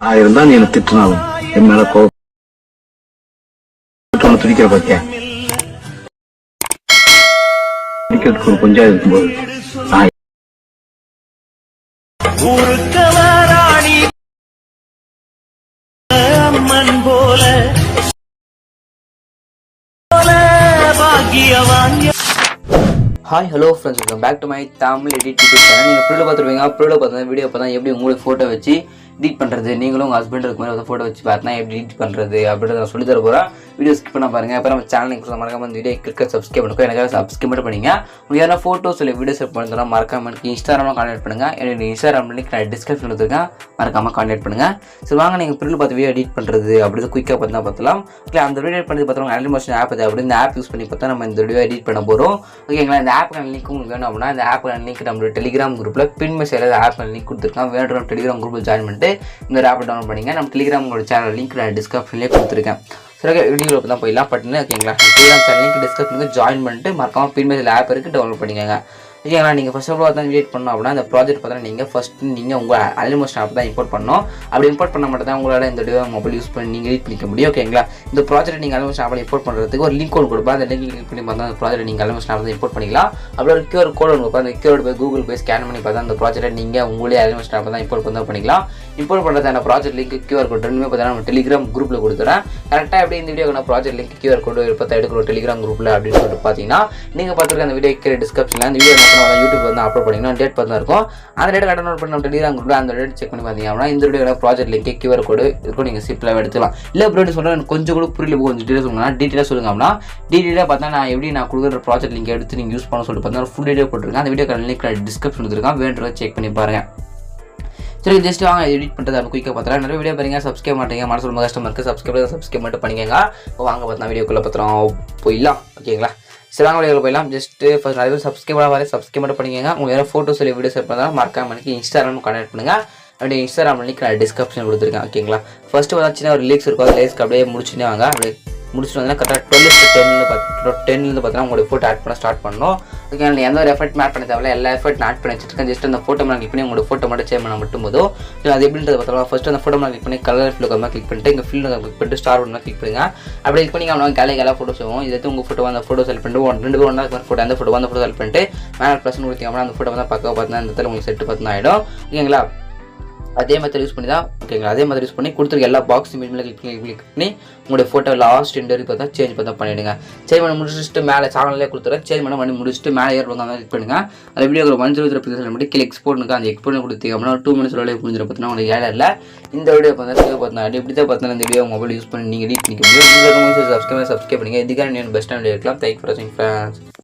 ஆயிரம் தான் நீ என்ன திட்டினாலும் என் மேல கோபம் துடிக்கிற பத்தியா துடிக்கிறதுக்கு ஒரு கொஞ்சம் இருக்கும்போது Rani அம்மன் போல பாக்கியவான். Hi hello friends, welcome back to my Tamil edit YouTube channel. நீங்கள் ப்ரீல பார்த்துருவீங்க. ப்ரீல பார்த்தா வீடியோ பார்த்தா எப்படி உங்களுக்கு ஃபோட்டோ வச்சு எடிட் பண்ணுறது, நீங்களும் உங்கள் ஹஸ்பண்ட் இருக்கு மாதிரி ஃபோட்டோ வச்சு பார்த்தா எப்படி எடிட் பண்ணுறது அப்படின்றத நான் சொல்லி தர போகிறேன். வீடியோ ஸ்கிப் பண்ண பாருங்கள். அப்புறம் நம்ம சேனலுக்கு மறக்காம இந்த வீடியோ கிளிக்க சப்ஸ்கிரைப் பண்ணுங்க. எனக்காக சப்ஸ்கிரைப் மட்டும் பண்ணிங்க. உங்களுக்கு யாரா ஃபோட்டோஸ் இல்லை வீடியோஸ் பண்ணுறதுனா மறக்காம எனக்கு இன்ஸ்டாகிராமில் கான்டாக்ட் பண்ணுங்கள். எனக்கு இன்ஸ்டாகிராம் லிங்க் நான் டிஸ்கிரிப்ஷன் கொடுத்துருக்கேன், மறக்காமல் கான்டாக்ட் பண்ணுங்கள். சரி வாங்க, நீங்கள் ப்ரீல பார்த்து வீடியோ எடிட் பண்ணுறது அப்படி குயிக்காக பார்த்தலாம். ஓகே, அந்த வீடியோ எடிட் பண்ணி பார்த்தா அனிமேஷன் ஆப் அது அப்படி இந்த ஆப் யூஸ் பண்ணி பார்த்தா நம்ம இந்த வீடியோ எடிட் பண்ண போகிறோம். ஓகேங்களா, இந்த ஆப்புக்கான லிங்க் உங்களுக்கு வேணும் அப்படின்னா இந்த ஆப்புக்கான லிங்க் நம்மளோட டெலிகிராம் குரூப்பில் பின் மெசேஜில் ஆப்புக்கான லிங்க் கொடுத்துருக்கேன். வேணும் டெலிகிராம் குரூப்பில் ஜாயின் பண்ணிட்டு இந்த ஆப்பை டவுன்லோட் பண்ணிங்க. நம்ம டெலிகிராமோட சேனல் லிங்க் நான் டிஸ்கிரிப்ஷன்லேயே கொடுத்துருக்கேன். சரி, வீடியோ தான் போயிடலாம் பட்டுன்னு. ஓகேங்களா, டெலிகிராம் சேனல் லிங்க் டிஸ்கிரிப்ஷனுக்கு ஜாயின் பண்ணிட்டு மறக்காமல் பின் மெசேஜ் ஆப் இருக்குது, டவுன்லோட் பண்ணிக்கோங்க. ஓகேங்களா, நீங்கள் ஃபர்ஸ்ட் ஆஃப் ஆல் தான் எடிட் பண்ணணும் அப்படின்னா இந்த ப்ராஜெக்ட் பார்த்தா நீங்கள் ஃபஸ்ட்டு நீங்கள் உங்கள் அனிமேஷன் ஆப் தான் இம்போர்ட் பண்ணணும். அப்படி இம்போர்ட் பண்ண மட்டும் தான் உங்களால் இந்த வீடியோ மொபைல் யூஸ் பண்ணி நீங்கள் எடிட் பண்ணிக்க முடியும். ஓகேங்களா, இந்த ப்ராஜெக்ட் நீங்கள் அனிமேஷன் ஆப்பில் இம்போர்ட் பண்ணுறதுக்கு ஒரு லிங்க் கோட் கொடுப்பா. அந்த லிங்க் கிளிக் பண்ணி பார்த்தா அந்த ப்ராஜெக்ட் நீங்கள் அனிமேஷன் ஆப் தான் இம்போர்ட் பண்ணிக்கலாம். அப்படி ஒரு QR கோட் கொடுப்பா. அந்த QR போய் கூகுள் போய் ஸ்கேன் பண்ணி பார்த்தா அந்த ப்ராஜெக்ட்டை நீங்கள் உங்களே அனிமேஷன் ஆப் தான் இம்போர்ட் பண்ணிக்கலாம். இம்போர்ட் பண்ணுறதான ப்ராஜெக்ட் லிங்க் QR கோட் ரெண்டுமே பார்த்தீங்கன்னா நம்ம டெலிகிராம் குரூப்பில் கொடுத்துறேன். கரெக்டாக எப்படி இந்த வீடியோக்கான ப்ராஜெக்ட் லிங்க் QR கோட் பார்த்தா எடுக்கிற டெலிகிராம் குரூப்பில் அப்படின்னு சொல்லிட்டு பார்த்தீங்கன்னா நீங்கள் பார்த்துருக்க அந்த வீடியோ கீழே டிஸ்கிரிப்ஷனில் அந்த வீடியோ யூடியூப் வந்து அப்லோட் பண்ணிங்கன்னா டேட் பார்த்தா இருக்கும். அந்த டேட் கட்டணம் பண்ணி நம்ம டெலிகிராம் குரூப்பில் அந்த டேட் செக் பண்ணி பார்த்தீங்க அப்படின்னா இந்த வீடியோ ப்ராஜெக்ட் லிங்க் QR கோடு இருக்கும். நீங்கள் சிம்பிளாக எடுத்துக்கலாம். இல்லை அப்படி சொல்கிறேன் எனக்கு கொஞ்சம் கூட புரியல, கொஞ்சம் டீட்டெயிலாக சொல்லுங்க அப்படின்னா டீட்டெயிலாக பார்த்தா நான் எப்படி நான் கொடுக்குற ப்ராஜெக்ட் லிங்க் எடுத்து நீங்கள் யூஸ் பண்ண சொல்லிட்டு பார்த்தா ஃபுல் டீட்டெயில் போட்டுருக்கேன். அந்த வீடியோ லிங்க் டிஸ்கிரிப்ஷன் கொடுத்துருக்கேன், வேணுறத செக் பண்ணி பாருங்கள். சரி, ஜஸ்ட் வாங்க எடிட் பண்ணுறது அப்படி குயிக்காக பார்த்தா நிறைய வீடியோ பாருங்க. சப்ஸ்கிரைப் மாட்டீங்க, மனசு ரொம்ப கஷ்டமாக இருக்குது. சப்ஸ்கிரைப் மட்டும் பண்ணிக்கங்க. வாங்க பார்த்தா வீடியோக்குள்ளே பார்த்துறோம் போயிடலாம். ஓகேங்களா, சரி வாங்க வீடியோவில் போயிடலாம். ஜஸ்ட்டு ஃபஸ்ட் நிறைய பேர் சப்ஸ்கிரைப் மட்டும் பண்ணிக்கங்க. உங்களுக்கு வேறு ஃபோட்டோஸ் இல்லை வீடியோஸ் பண்ணாலும் மறக்காம எனக்கு இன்ஸ்டாகிராம் கான்டாக்ட் பண்ணுங்கள். அப்படியே இன்ஸ்டாகிராம் லிங்க் நான் டிஸ்கிரிப்ஷன் கொடுத்துருக்கேன். ஓகேங்களா, ஃபஸ்ட்டு பார்த்தீங்கன்னா ஒரு லிங்க்ஸ் இருக்கும். அந்த லிங்க்ஸ்க்கு அப்படியே முடிச்சுனே வாங்க. அப்படியே முடிச்சுட்டு வந்தீங்கன்னா கரெக்டாக 10 பார்த்தீங்கன்னா உங்களுடைய ஃபோட்டோ ஆட் பண்ண ஸ்டார்ட் பண்ணணும். ஓகே, நீங்கள் எந்த ஒரு எஃபர்ட் ஆட் பண்ண தேவையில்ல, எல்லா எஃபர்ட் நான் ஆட் பண்ணி வச்சுருக்கேன். ஜஸ்ட் அந்த ஃபோட்டோ கிளிக் பண்ணி உங்களோட ஃபோட்டோ மட்டும் சேவ் பண்ண மட்டும் போதும். அது எப்படின்றது பார்த்தோம்னா ஃபஸ்ட்டு அந்த ஃபோட்டோ கிளிக் பண்ணி கலர் ஃபில் கிளிக் பண்ணிட்டு இங்கே ஃபில் கிளிக் பண்ணிட்டு ஸ்டார் ஒன்று கிளிக் பண்ணுங்க. அப்படி கிளிக் பண்ணி அவனால் கேலா ஃபோட்டோஸ் ஆகும். இது உங்கள் ஃபோட்டோ அந்த ஃபோட்டோ செலக்ட் பண்ணிட்டு 2 பேர் ஒன்றா ஃபோட்டோ அந்த ஃபோட்டோ செலக்ட் பண்ணிட்டு மேலே ப்ளஸ் கொடுத்தீங்க அப்படின்னா அந்த ஃபோட்டோ வந்து பக்கம் பார்த்தீங்கன்னா இந்த இடத்துல உங்களுக்கு செட்டு பார்த்தா ஆகிடும். ஓகேங்களா, அதே மெத்தட் யூஸ் பண்ணி தான். ஓகேங்களா, அதே மாதிரி யூஸ் பண்ணி கொடுத்துருக்க எல்லா பாக்ஸ் இமேஜ் மேலே கிளிக் பண்ணி உங்களுடைய ஃபோட்டோ லாஸ்ட் எண்ட் வரைக்கும் பார்த்தா சேஞ்ச் பார்த்தா பண்ணிவிடுங்க. சேஞ்ச் பண்ணி முடிச்சுட்டு மேலே சேனல்லே கொடுத்துறேன். சேஞ்ச் பண்ணி முடிச்சுட்டு மேலே ஏறுவாங்க கிளிக் பண்ணுங்க. அந்த வீடியோ ஒரு 100 பிக்சல் மட்டும் கீழே எக்ஸ்போர்ட்டுக்கு அந்த எக்ஸ்போர்ட் கொடுத்தீங்க அப்படின்னா 2 மினிட்ஸ் முடிஞ்சிடும் பார்த்தீங்கன்னா உங்களுக்கு ஏழரில் இந்த வீடியோ பார்த்தா இப்படி தான் பார்த்தீங்கன்னா இந்த வீடியோ மொபைல் யூஸ் பண்ணி நீங்கள் எடிட் பண்ணிக்க முடியும். சப்ஸ்கிரைப் பண்ணுங்கள். இதுக்காக நீங்கள் பெஸ்ட்டாக வீடியோ இருக்கலாம். தேங்க் ஃபார் வாட்சிங் ஃப்ரெண்ட்ஸ்.